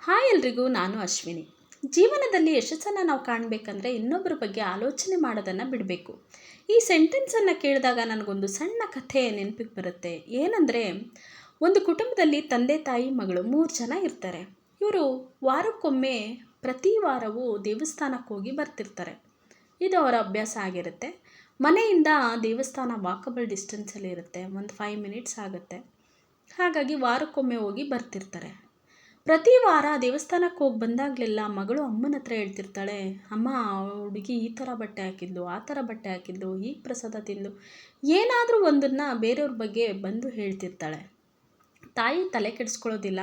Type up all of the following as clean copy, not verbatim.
Hi ಎಲ್ರಿಗೂ, ನಾನು ಅಶ್ವಿನಿ. ಜೀವನದಲ್ಲಿ ಯಶಸ್ಸನ್ನು ನಾವು ಕಾಣಬೇಕಂದ್ರೆ ಇನ್ನೊಬ್ಬರ ಬಗ್ಗೆ ಆಲೋಚನೆ ಮಾಡೋದನ್ನು ಬಿಡಬೇಕು. ಈ ಸೆಂಟೆನ್ಸನ್ನು ಕೇಳಿದಾಗ ನನಗೊಂದು ಸಣ್ಣ ಕಥೆ ನೆನಪಿಗೆ ಬರುತ್ತೆ. ಏನಂದರೆ, ಒಂದು ಕುಟುಂಬದಲ್ಲಿ ತಂದೆ ತಾಯಿ ಮಗಳು 3 ಜನ ಇರ್ತಾರೆ. ಇವರು ವಾರಕ್ಕೊಮ್ಮೆ ಪ್ರತಿ ವಾರವೂ ದೇವಸ್ಥಾನಕ್ಕೆ ಹೋಗಿ ಬರ್ತಿರ್ತಾರೆ. ಇದು ಅವರ ಅಭ್ಯಾಸ ಆಗಿರುತ್ತೆ. ಮನೆಯಿಂದ ದೇವಸ್ಥಾನ ವಾಕಬಲ್ ಡಿಸ್ಟೆನ್ಸಲ್ಲಿ ಇರುತ್ತೆ. ಒಂದು 5 ಮಿನಿಟ್ಸ್ ಆಗುತ್ತೆ. ಹಾಗಾಗಿ ವಾರಕ್ಕೊಮ್ಮೆ ಹೋಗಿ ಬರ್ತಿರ್ತಾರೆ. ಪ್ರತಿ ವಾರ ದೇವಸ್ಥಾನಕ್ಕೆ ಹೋಗಿ ಬಂದಾಗಲೆಲ್ಲ ಮಗಳು ಅಮ್ಮನ ಹತ್ರ ಹೇಳ್ತಿರ್ತಾಳೆ, ಅಮ್ಮ ಹುಡುಗಿ ಈ ಥರ ಬಟ್ಟೆ ಹಾಕಿದ್ಲು, ಆ ಥರ ಬಟ್ಟೆ ಹಾಕಿದ್ಲು, ಈ ಪ್ರಸಾದ ತಿಂದು ಏನಾದರೂ ಒಂದನ್ನು ಬೇರೆಯವ್ರ ಬಗ್ಗೆ ಬಂದು ಹೇಳ್ತಿರ್ತಾಳೆ. ತಾಯಿ ತಲೆ ಕೆಡಿಸ್ಕೊಳ್ಳೋದಿಲ್ಲ.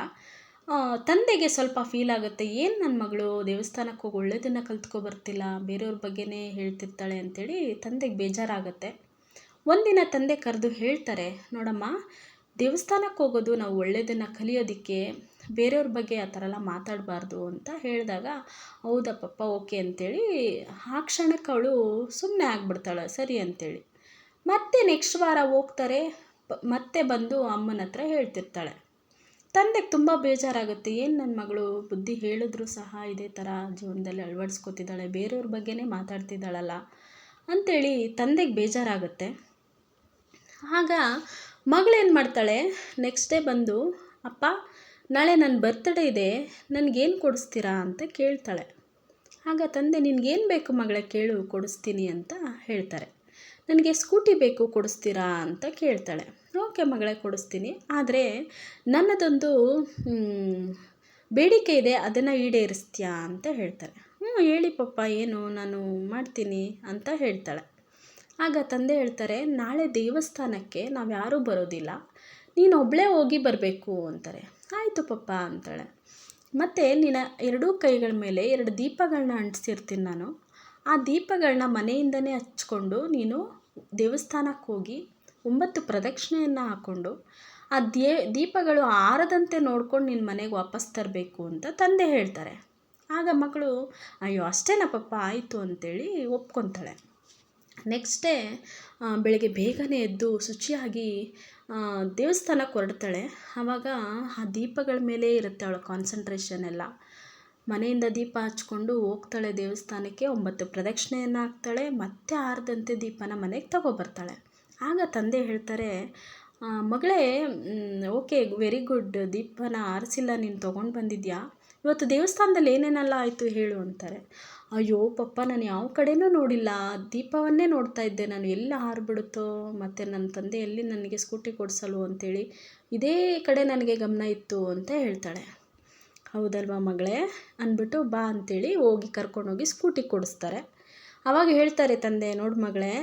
ತಂದೆಗೆ ಸ್ವಲ್ಪ ಫೀಲ್ ಆಗುತ್ತೆ, ಏನು ನನ್ನ ಮಗಳು ದೇವಸ್ಥಾನಕ್ಕೆ ಹೋಗಿ ಒಳ್ಳೆಯದನ್ನು ಕಲ್ತ್ಕೊಬರ್ತಿಲ್ಲ, ಬೇರೆಯವ್ರ ಬಗ್ಗೆನೇ ಹೇಳ್ತಿರ್ತಾಳೆ ಅಂಥೇಳಿ ತಂದೆಗೆ ಬೇಜಾರಾಗುತ್ತೆ. ಒಂದಿನ ತಂದೆ ಕರೆದು ಹೇಳ್ತಾರೆ, ನೋಡಮ್ಮ, ದೇವಸ್ಥಾನಕ್ಕೆ ಹೋಗೋದು ನಾವು ಒಳ್ಳೆಯದನ್ನು ಕಲಿಯೋದಕ್ಕೆ, ಬೇರೆಯವ್ರ ಬಗ್ಗೆ ಆ ಥರ ಎಲ್ಲ ಮಾತಾಡಬಾರ್ದು ಅಂತ ಹೇಳಿದಾಗ, ಹೌದಾ ಪಪ್ಪ, ಓಕೆ ಅಂತೇಳಿ ಆ ಕ್ಷಣಕ್ಕೆ ಅವಳು ಸುಮ್ಮನೆ ಆಗಿಬಿಡ್ತಾಳೆ, ಸರಿ ಅಂತೇಳಿ. ಮತ್ತೆ ನೆಕ್ಸ್ಟ್ ವಾರ ಹೋಗ್ತಾರೆ. ಮತ್ತೆ ಬಂದು ಅಮ್ಮನ ಹತ್ರ ಹೇಳ್ತಿರ್ತಾಳೆ. ತಂದೆಗೆ ತುಂಬ ಬೇಜಾರಾಗುತ್ತೆ, ಏನು ನನ್ನ ಮಗಳು ಬುದ್ಧಿ ಹೇಳಿದ್ರು ಸಹ ಇದೇ ಥರ ಜೀವನದಲ್ಲಿ ಅಳವಡಿಸ್ಕೊತಿದ್ದಾಳೆ, ಬೇರೆಯವ್ರ ಬಗ್ಗೆನೇ ಮಾತಾಡ್ತಿದ್ದಾಳಲ್ಲ ಅಂಥೇಳಿ ತಂದೆಗೆ ಬೇಜಾರಾಗುತ್ತೆ. ಆಗ ಮಗಳೇನು ಮಾಡ್ತಾಳೆ, ನೆಕ್ಸ್ಟ್ ಡೇ ಬಂದು, ಅಪ್ಪ ನಾಳೆ ನನ್ನ ಬರ್ತ್ಡೇ ಇದೆ, ನನಗೇನು ಕೊಡಿಸ್ತೀರಾ ಅಂತ ಕೇಳ್ತಾಳೆ. ಆಗ ತಂದೆ, ನಿನಗೇನು ಬೇಕು ಮಗಳೇ ಕೇಳು, ಕೊಡಿಸ್ತೀನಿ ಅಂತ ಹೇಳ್ತಾರೆ. ನನಗೆ ಸ್ಕೂಟಿ ಬೇಕು, ಕೊಡಿಸ್ತೀರಾ ಅಂತ ಕೇಳ್ತಾಳೆ. ಓಕೆ ಮಗಳೇ, ಕೊಡಿಸ್ತೀನಿ, ಆದರೆ ನನ್ನದೊಂದು ಬೇಡಿಕೆ ಇದೆ, ಅದನ್ನು ಈಡೇರಿಸ್ತೀಯಾ ಅಂತ ಹೇಳ್ತಾರೆ. ಹೇಳಿ ಪಪ್ಪ, ಏನು, ನಾನು ಮಾಡ್ತೀನಿ ಅಂತ ಹೇಳ್ತಾಳೆ. ಆಗ ತಂದೆ ಹೇಳ್ತಾರೆ, ನಾಳೆ ದೇವಸ್ಥಾನಕ್ಕೆ ನಾವು ಯಾರೂ ಬರೋದಿಲ್ಲ, ನೀನು ಒಬ್ಬಳೇ ಹೋಗಿ ಬರಬೇಕು ಅಂತಾರೆ. ಆಯಿತು ಪಪ್ಪ ಅಂತಾಳೆ. ಮತ್ತು ನಿನ್ನ 2 ಕೈಗಳ ಮೇಲೆ 2 ದೀಪಗಳನ್ನ ಅಂಟಿಸಿರ್ತೀನಿ ನಾನು. ಆ ದೀಪಗಳನ್ನ ಮನೆಯಿಂದನೇ ಹಚ್ಕೊಂಡು ನೀನು ದೇವಸ್ಥಾನಕ್ಕೆ ಹೋಗಿ 9 ಪ್ರದಕ್ಷಿಣೆಯನ್ನು ಹಾಕ್ಕೊಂಡು ಆ ದೀಪಗಳು ಆರದಂತೆ ನೋಡ್ಕೊಂಡು ನಿನ್ನ ಮನೆಗೆ ವಾಪಸ್ ತರಬೇಕು ಅಂತ ತಂದೆ ಹೇಳ್ತಾರೆ. ಆಗ ಮಗಳು, ಅಯ್ಯೋ ಅಷ್ಟೇನಾ ಪಪ್ಪ, ಆಯಿತು ಅಂತೇಳಿ ಒಪ್ಕೊತಾಳೆ. ನೆಕ್ಸ್ಟ್ ಡೇ ಬೆಳಗ್ಗೆ ಬೇಗನೆ ಎದ್ದು ಶುಚಿಯಾಗಿ ದೇವಸ್ಥಾನಕ್ಕೆ ಹೊರಡ್ತಾಳೆ. ಆವಾಗ ಆ ದೀಪಗಳ ಮೇಲೆ ಇರುತ್ತೆ ಅವಳ ಕಾನ್ಸಂಟ್ರೇಷನ್ ಎಲ್ಲ. ಮನೆಯಿಂದ ದೀಪ ಹಚ್ಕೊಂಡು ಹೋಗ್ತಾಳೆ ದೇವಸ್ಥಾನಕ್ಕೆ, 9 ಪ್ರದಕ್ಷಿಣೆಯನ್ನು ಹಾಕ್ತಾಳೆ, ಮತ್ತೆ ಆರದಂತೆ ದೀಪನ ಮನೆಗೆ ತಗೊಬರ್ತಾಳೆ. ಆಗ ತಂದೆ ಹೇಳ್ತಾರೆ, ಮಗಳೇ, ಓಕೆ ವೆರಿ ಗುಡ್, ದೀಪನ ಆರಿಸಿಲ್ಲ, ನೀನು ತೊಗೊಂಡು ಬಂದಿದ್ಯಾ, ಇವತ್ತು ದೇವಸ್ಥಾನದಲ್ಲಿ ಏನೇನೆಲ್ಲ ಆಯಿತು ಹೇಳು ಅಂತಾರೆ. ಅಯ್ಯೋ ಪಪ್ಪ, ನಾನು ಯಾವ ಕಡೆನೂ ನೋಡಿಲ್ಲ, ದೀಪವನ್ನೇ ನೋಡ್ತಾ ಇದ್ದೆ ನಾನು, ಎಲ್ಲಿ ಹಾರಿಬಿಡುತ್ತೋ, ಮತ್ತು ನನ್ನ ತಂದೆ ಎಲ್ಲಿ ನನಗೆ ಸ್ಕೂಟಿ ಕೊಡಿಸಲು ಅಂಥೇಳಿ ಇದೇ ಕಡೆ ನನಗೆ ಗಮನ ಇತ್ತು ಅಂತ ಹೇಳ್ತಾಳೆ. ಹೌದಲ್ವಾ ಮಗಳೇ ಅಂದ್ಬಿಟ್ಟು ಬಾ ಅಂಥೇಳಿ ಹೋಗಿ ಕರ್ಕೊಂಡೋಗಿ ಸ್ಕೂಟಿ ಕೊಡಿಸ್ತಾರೆ. ಆವಾಗ ಹೇಳ್ತಾರೆ ತಂದೆ, ನೋಡು ಮಗಳೇ,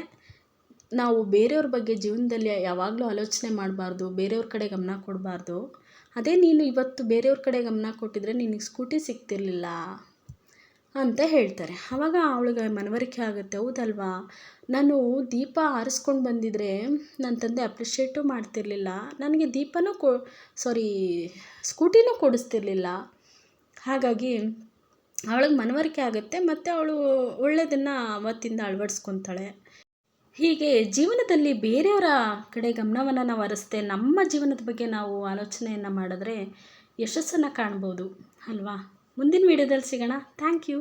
ನಾವು ಬೇರೆಯವ್ರ ಬಗ್ಗೆ ಜೀವನದಲ್ಲಿ ಯಾವಾಗಲೂ ಆಲೋಚನೆ ಮಾಡಬಾರ್ದು, ಬೇರೆಯವ್ರ ಕಡೆ ಗಮನ ಕೊಡಬಾರ್ದು. ಅದೇ ನೀನು ಇವತ್ತು ಬೇರೆಯವ್ರ ಕಡೆ ಗಮನ ಕೊಟ್ಟಿದ್ರೆ ನಿನಗೆ ಸ್ಕೂಟಿ ಸಿಗ್ತಿರ್ಲಿಲ್ಲ ಅಂತ ಹೇಳ್ತಾರೆ. ಆವಾಗ ಅವಳಿಗೆ ಮನವರಿಕೆ ಆಗುತ್ತೆ, ಹೌದಲ್ವಾ, ನಾನು ದೀಪ ಆರಿಸ್ಕೊಂಡು ಬಂದಿದ್ರೆ ನನ್ನ ತಂದೆ ಅಪ್ರಿಷಿಯೇಟು ಮಾಡ್ತಿರ್ಲಿಲ್ಲ, ನನಗೆ ಸ್ಕೂಟಿನೂ ಕೊಡಿಸ್ತಿರ್ಲಿಲ್ಲ. ಹಾಗಾಗಿ ಅವಳಿಗೆ ಮನವರಿಕೆ ಆಗುತ್ತೆ, ಮತ್ತು ಅವಳು ಒಳ್ಳೆಯದನ್ನು ಅವತ್ತಿಂದ ಅಳವಡಿಸ್ಕೊತಾಳೆ. ಹೀಗೆ ಜೀವನದಲ್ಲಿ ಬೇರೆಯವರ ಕಡೆ ಗಮನವನ್ನು ನಾವು ಹರಿಸ್ದೆ ನಮ್ಮ ಜೀವನದ ಬಗ್ಗೆ ನಾವು ಆಲೋಚನೆಯನ್ನು ಮಾಡಿದ್ರೆ ಯಶಸ್ಸನ್ನು ಕಾಣ್ಬೋದು ಅಲ್ವಾ. ಮುಂದಿನ ವಿಡಿಯೋದಲ್ಲಿ ಸಿಗೋಣ. Thank you.